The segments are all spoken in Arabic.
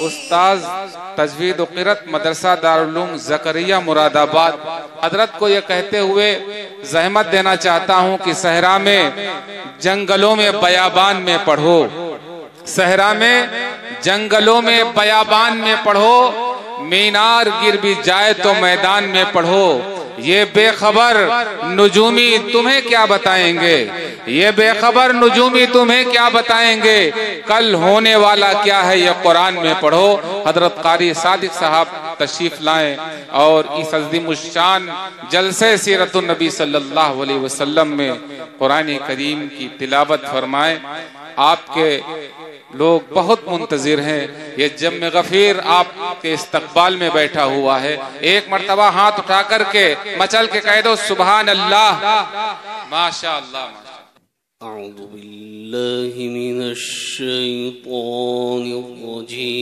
उस्ताज तजवीद व क़िरात मदरसा दारुल उलूम ज़करिया मुरादाबाद हजरत को ये कहते हुए ज़हमत देना चाहता हूँ कि सहरा में जंगलों में बयाबान में पढ़ो, सहरा में जंगलों में बयाबान में पढ़ो, मीनार गिर भी जाए तो मैदान में पढ़ो। ये बेखबर नुजूमी तुम्हें क्या बताएंगे, ये बेखबर नुजूमी तुम्हें क्या बताएंगे, कल होने वाला क्या है ये कुरान में पढ़ो। हजरत कारी सादिक साहब तशरीफ लाएं और इस अज़ीमुश्शान जलसे सीरतुन नबी सल्लल्लाहु अलैहि वसल्लम में कुरान करीम की तिलावत फरमाएं। आपके लोग बहुत मुंतजिर हैं। ये जम गफीर आपके इस्तकबाल में बैठा हुआ है। एक मर्तबा हाथ उठा करके मचल के कह दो सुभान अल्लाह, माशा अल्लाह। अऊज़ु बिल्लाहि मिनश शैतानिर रजीम।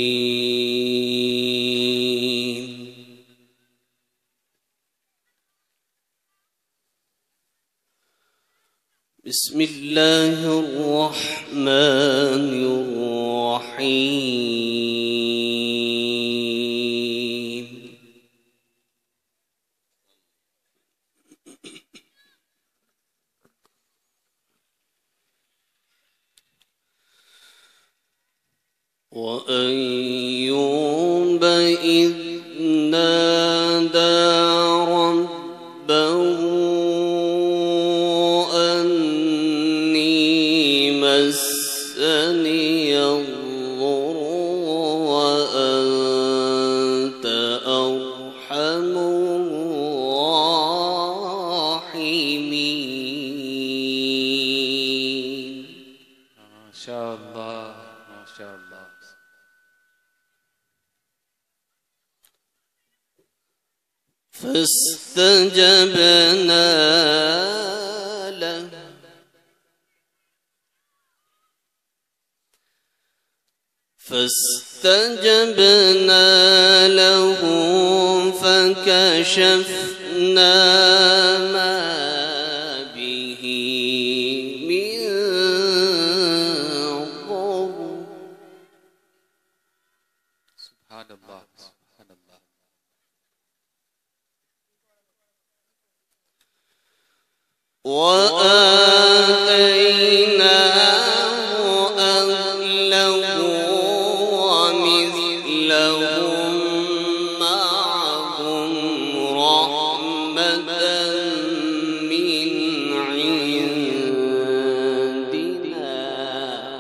बिस्मिल्लाहिर रहमानिर रहीम। वअय्यूब इज़ नादा रब्बहु فاستجبنا له فكشفنا ما به من ضر. سبحان الله سبحان الله. وآتيناه أهله ومثلهم معهم رحمة من عندنا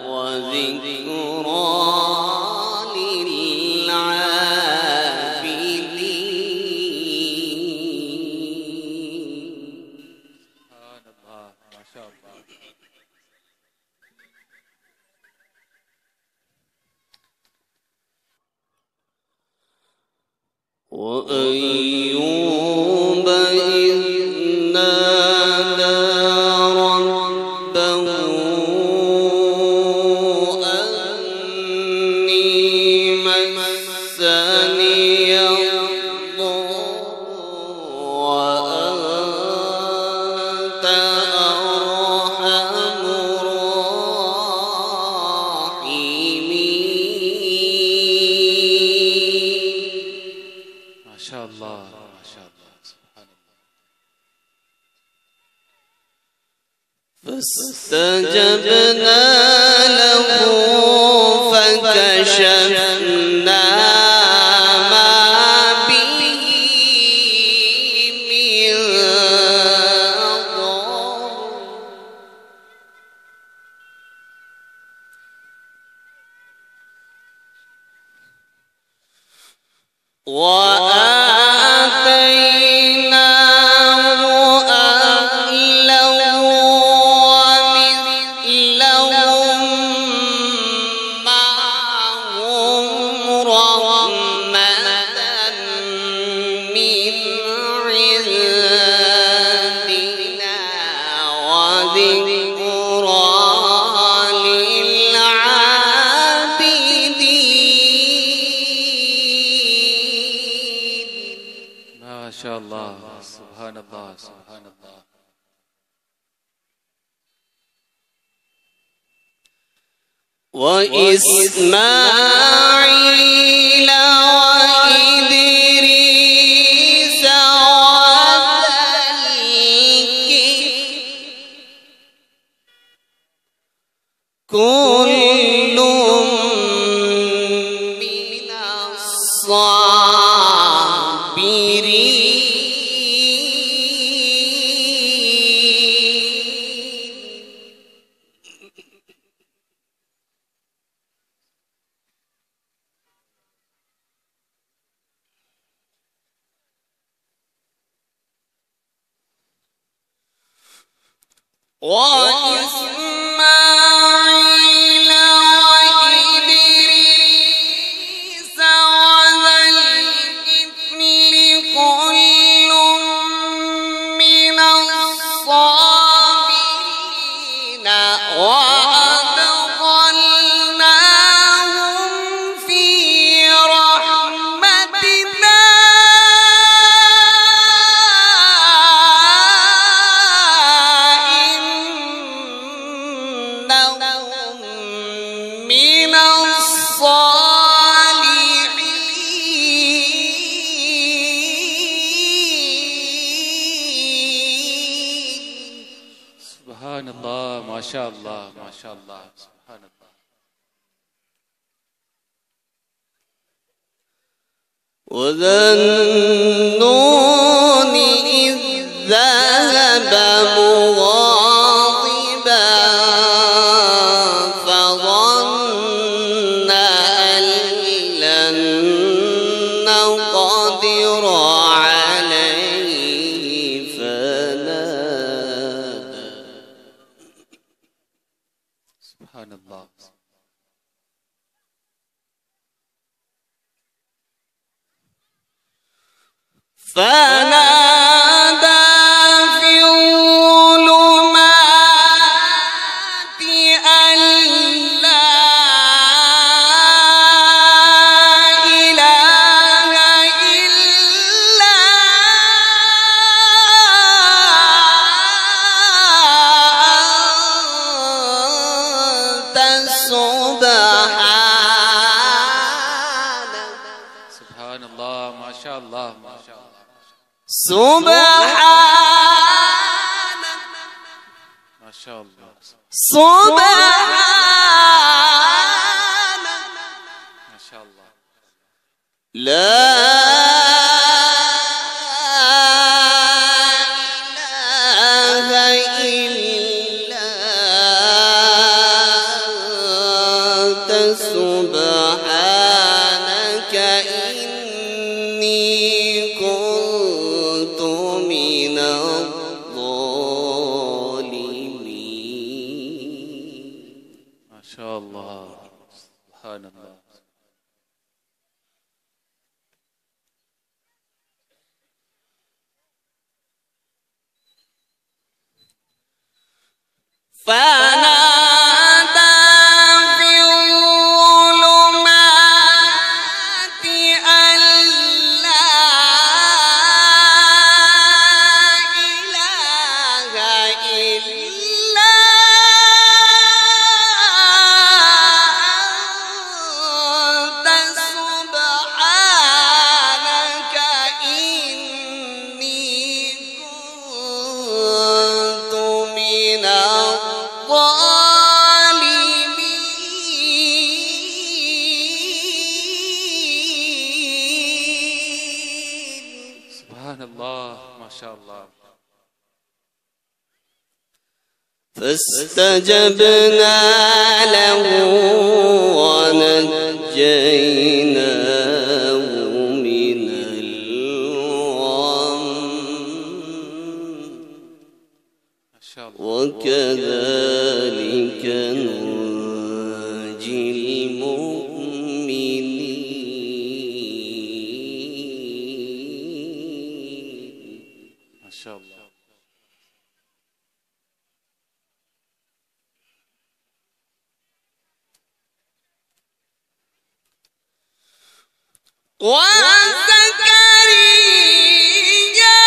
وذكرى وأيوب إذ نادى ربه أني مسني الضر وأنت أرحم الراحمين. ما شاء الله ما شاء الله سبحان الله. فاستجبنا له فكشفنا ما به من ضر وآتيناه सुभान अल्लाह, सुभान अल्लाह। وإسماعيل وإدريس وذا الكفل كل من الصابرين. وإسماعيل وإدريس وذا الكفل كل من الصابرين وأدخلناهم في رحمتنا من الصالحين. सुभान अल्लाह, माशा अल्लाह, माशा अल्लाह, सुभान अल्लाह। وذا النون إذ ذهب مغاضبا فظن أن لن نقدر عليه فنادى सुभान अल्लाह। فنادى في الظلمات أن لا إله إلا أنت سبحانك सुभान अल्लाह, माशा अल्लाह, माशा अल्लाह, سبحانك माशा अल्लाह, سبحانك माशा अल्लाह। لا إله إلا أنت سبحانك إني كنت من الظالمين. माशा अल्लाह, सुभान अल्लाह। فنادى في الظلمات أن لا إله إلا أنت سبحانك إني كنت من الظالمين. सुभान अल्लाह, माशा अल्लाह। فاستجبنا له ونجيناه من الغم माशा अल्लाह, وكذلك ننجي المؤمنين. माशा अल्लाह। وزكريا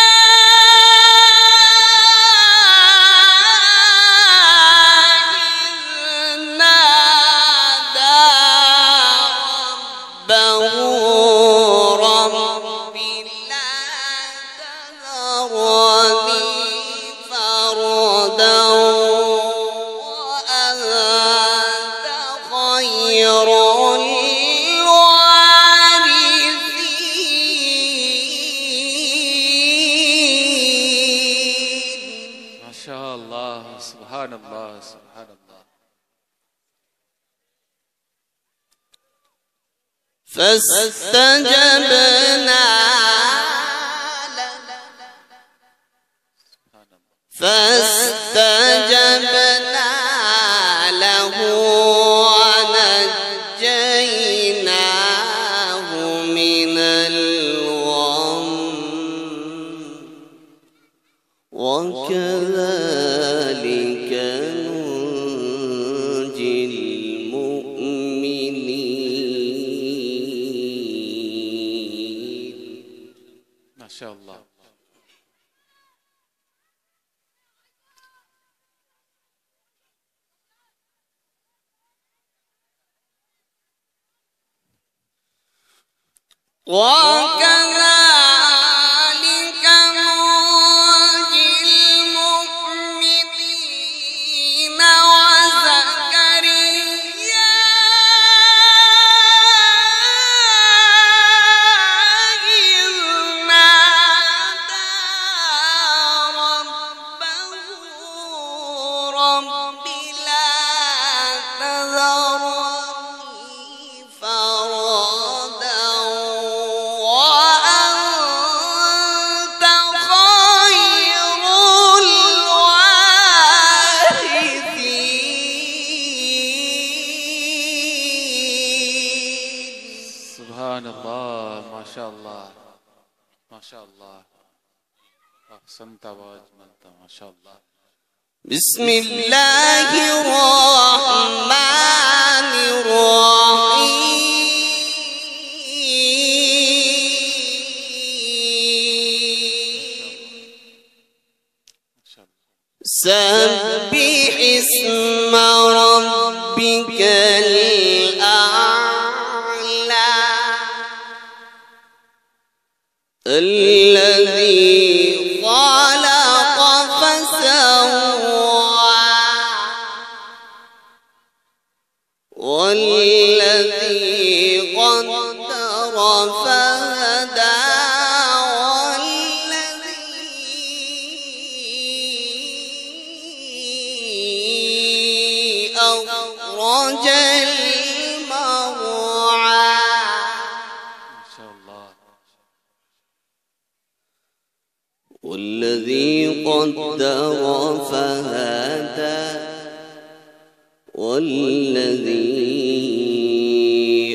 सुभान अल्लाह सुभान अल्लाह। فاستجبنا له ونجيناه من الغم وكذلك ننجي المؤمنين. ما شاء الله. وكذلك ننجي المؤمنين وزكريا إذ نادى ربه رب لا تذرني فردا وأنت خير الوارثين. سبحان الله ما شاء الله ما شاء الله أحسنت وأجملت ما شاء الله. بسم الله الرحمن الرحيم. سبح اسم ربك الأعلى الذي خلق فسوى والذي قدر فهدى والذي أخرج المرعى ما شاء الله. والذي قدر فهدى والذي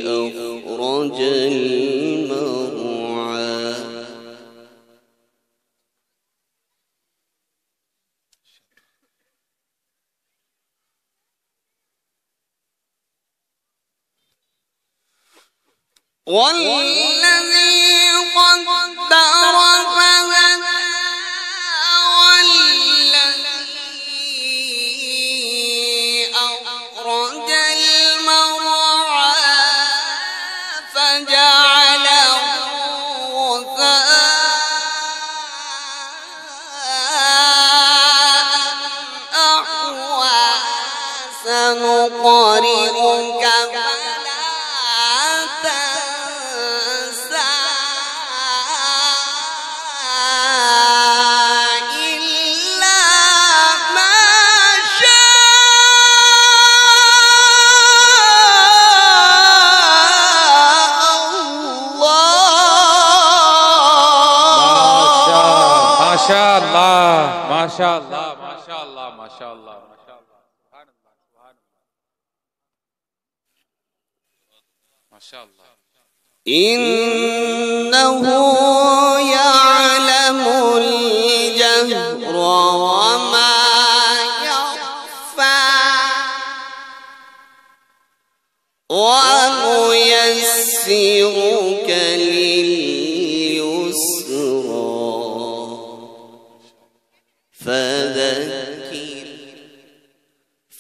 أخرج المرعى والذي قدر فهدى والذي أخرج المرعى فجعله غثاء أحوى سنقرئك فلا تنسى إلا ما شاء الله. ما شاء الله ما شاء الله ما شاء الله ما شاء الله سبحان الله سبحان الله ما شاء الله. إنه يعلم الجهر وما يخفى ونيسرك لليسرى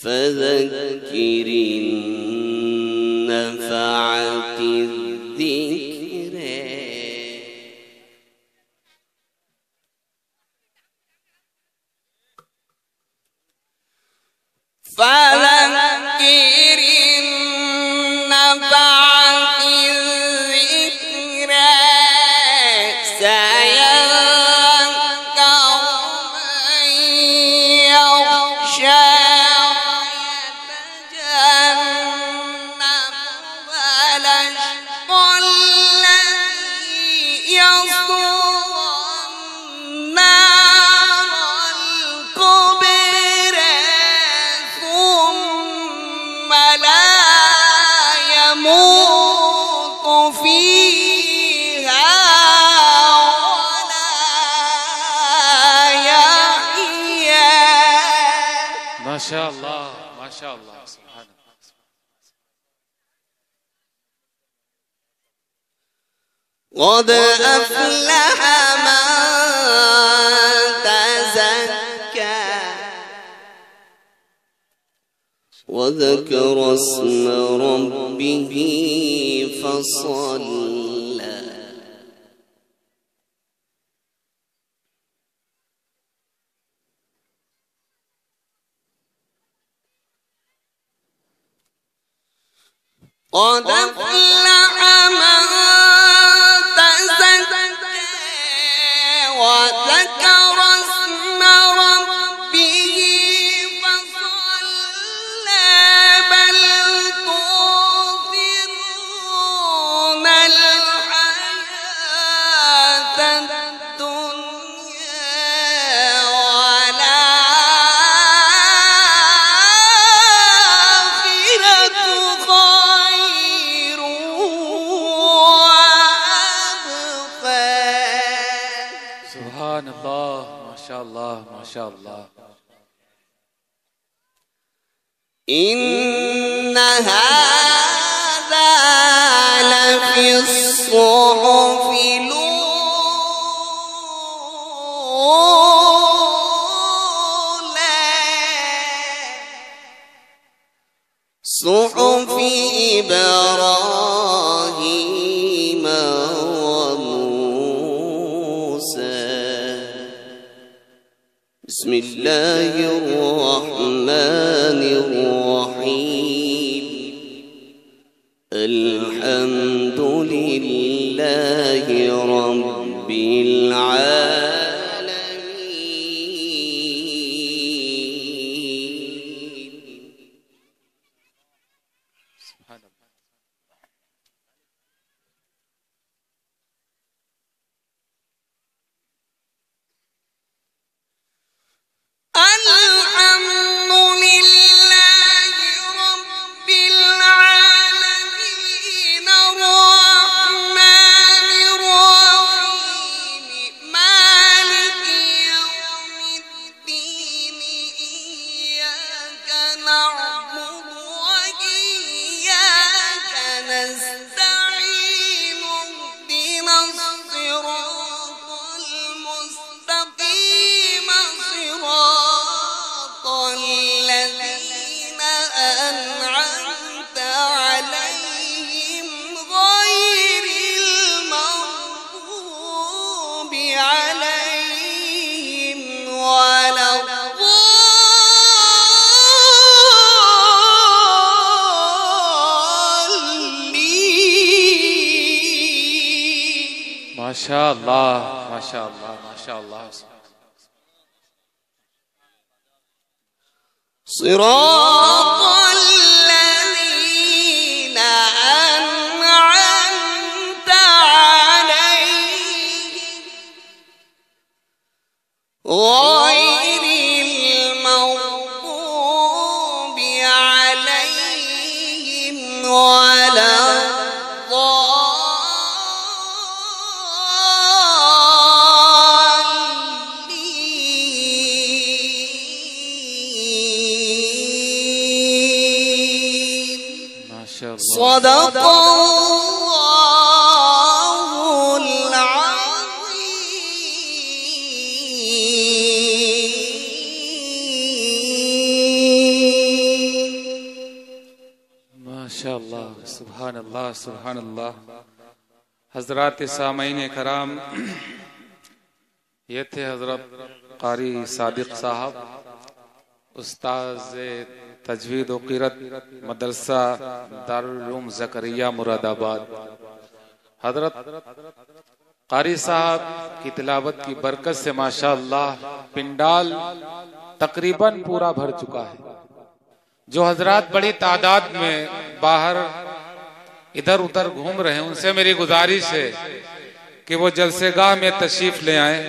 فذكر إن نفعت الذكر فذكر إن نفعت الذكر سيذكر من يخشى माशाअल्लाह माशाअल्लाह सुभान قد أفلح من تزكى وذكر اسم ربه فصلى قد أفلح من تزكى وذكر اسم ربه فصلى بل تؤثرون الحياة الدنيا والآخرة خير وأبقى सुभान अल्लाह माशाअल्लाह माशाअल्लाह إن هذا لفي الصحف الأولى صحف إبراهيم وموسى بسم الله الرحمن الرحيم الحمد لله رب العالمين सुभान अल्लाह الحمد لله رب العالمين الرحمن الرحيم مالك يوم الدين إياك نعبد وإياك نستعين اهدنا الصراط المستقيم صراط الذين أنعمت عليهم غير المغضوب عليهم ولا الضالين माशाअल्लाह माशाअल्लाह माशाअल्लाह صراط الذين أنعمت عليهم غير المغضوب عليهم ولا الضالين माशाअल्लाह صدق الله العظيم माशाअल्लाह सुभान अल्लाह सुभान अल्लाह हजरात सामईन कराम ये थे हजरत कारी सादिक साहब उस्ताद तजवीद व क़िरत मदरसा दारुल उलूम ज़करिया मुरादाबाद। हजरत कारी साहब की तिलावत की बरकत से माशाअल्लाह पिंडाल तकरीबन पूरा भर चुका है। जो हजरात बड़ी तादाद में बाहर इधर उधर घूम रहे हैं उनसे मेरी गुजारिश है कि वो जलसेगाह में तशरीफ ले आए।